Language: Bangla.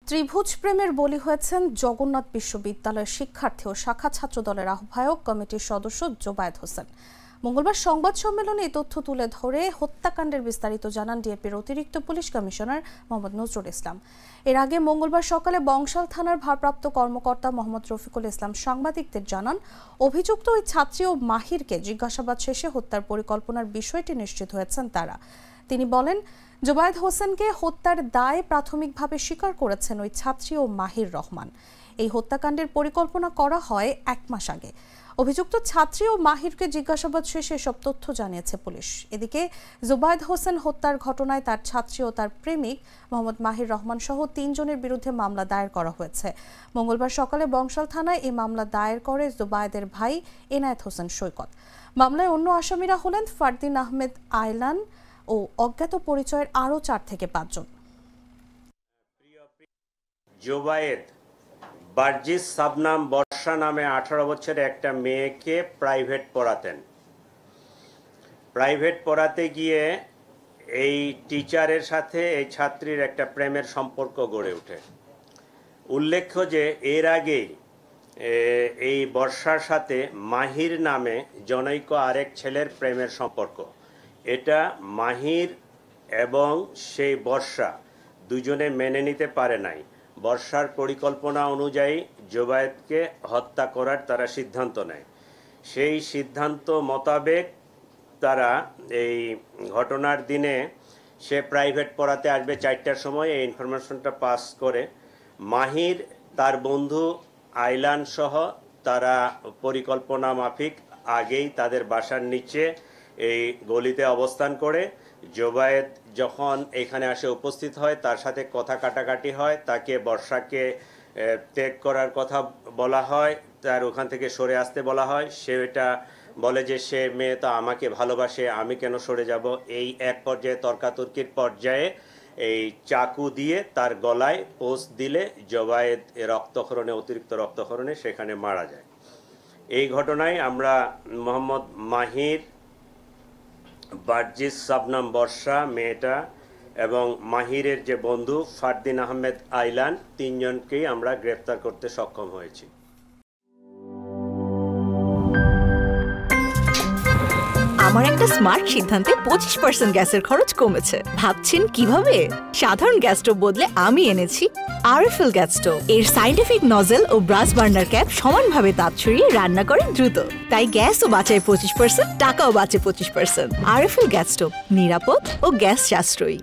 ত্রিভুজ প্রেমের বলি হয়েছেন জগন্নাথ বিশ্ববিদ্যালয়ের শিক্ষার্থী ও শাখা ছাত্র দলের আহ্বায়ক কমিটির সদস্য জোবায়েদ হোসেন। মঙ্গলবার সংবাদ সম্মেলনে এই তথ্য তুলে ধরে হত্যাকাণ্ডের বিস্তারিত জানান ডিএপির অতিরিক্ত পুলিশ কমিশনার মোহাম্মদ নজরুল ইসলাম। এর আগে মঙ্গলবার সকালে বংশাল থানার ভারপ্রাপ্ত কর্মকর্তা মোহাম্মদ রফিকুল ইসলাম সাংবাদিকদের জানান, অভিযুক্ত ওই ছাত্রী ও মাহিরকে জিজ্ঞাসাবাদ শেষে হত্যার পরিকল্পনার বিষয়টি নিশ্চিত হয়েছেন তারা। তিনি বলেন, জোবায়েদ হোসেনকে হত্যার দায় প্রাথমিকভাবে স্বীকার করেছেন ওই ছাত্রী ও মাহির রহমান। এই হত্যাকাণ্ডের পরিকল্পনা করা হয় 1 মাস আগে। অভিযুক্ত ছাত্রী ও মাহিরকে জিজ্ঞাসাবাদ শেষে সব তথ্য জানিয়েছে পুলিশ। এদিকে জোবায়েদ হোসেন হত্যার ঘটনায় তার ছাত্রী ও তার প্রেমিক মোহাম্মদ মাহির রহমান সহ 3 জনের বিরুদ্ধে মামলা দায়ের করা হয়েছে। মঙ্গলবার সকালে বংশাল থানায় এই মামলা দায়ের করে জোবায়েদের ভাই এনায়েত হোসেন সৈকত। মামলায় অন্য আসামিরা হলেন ফারদিন আহমেদ আয়লান ও অজ্ঞাত পরিচয়ের আরও 4 থেকে 5 জন। জোবায়েদ বার্জিস সাবনাম বর্ষা নামে 18 বছরের একটা মেয়েকে প্রাইভেট পড়াতেন। প্রাইভেট পড়াতে গিয়ে এই টিচারের সাথে এই ছাত্রীর একটা প্রেমের সম্পর্ক গড়ে ওঠে। উল্লেখ্য যে এর আগেই এই বর্ষার সাথে মাহির নামে জনৈক আরেক ছেলের প্রেমের সম্পর্ক। এটা মাহির এবং সেই বর্ষা দুজনে মেনে নিতে পারে নাই। বর্ষার পরিকল্পনা অনুযায়ী জোবায়েদকে হত্যা করার তারা সিদ্ধান্ত নেয়। সেই সিদ্ধান্ত মোতাবেক তারা এই ঘটনার দিনে সে প্রাইভেট পড়াতে আসবে 4টার সময় এই ইনফরমেশনটা পাস করে মাহির তার বন্ধু আইলান সহ তারা পরিকল্পনা মাফিক আগেই তাদের বাসার নিচে এই গলিতে অবস্থান করে। জোবায়েদ যখন এখানে আসে উপস্থিত হয়, তার সাথে কথা কাটাকাটি হয়, তাকে বর্ষাকে ত্যাগ করার কথা বলা হয়, তার ওখান থেকে সরে আসতে বলা হয়। সে এটা বলে যে সে মেয়ে তো আমাকে ভালোবাসে, আমি কেন সরে যাব। এই এক পর্যায়ে তর্কাতর্কির পর্যায়ে এই চাকু দিয়ে তার গলায় পোস্ট দিলে জোবায়েদ রক্তক্ষরণে অতিরিক্ত রক্তক্ষরণে সেখানে মারা যায়। এই ঘটনায় আমরা মোহাম্মদ মাহির, বার্জিস সাবনাম বর্ষা মেয়েটা এবং মাহিরের যে বন্ধু ফারদিন আহমেদ আইলান 3 জনকেই আমরা গ্রেফতার করতে সক্ষম হয়েছি। আমার একটা স্মার্ট সিদ্ধান্তে 25% গ্যাসের খরচ কমেছে। ভাবছেন কিভাবে? সাধারণ গ্যাস স্টোভ বদলে আমি এনেছি আরএফএল গ্যাস স্টোভ। এর সাইন্টিফিক নজল ও ব্রাস বার্নার ক্যাপ সমানভাবে তাপ ছড়িয়ে রান্না করে দ্রুত। তাই গ্যাসও বাঁচায় 25%, টাকাও বাঁচে 25%। আরএফএল গ্যাস স্টোভ নিরাপদ ও গ্যাস সাশ্রয়ী।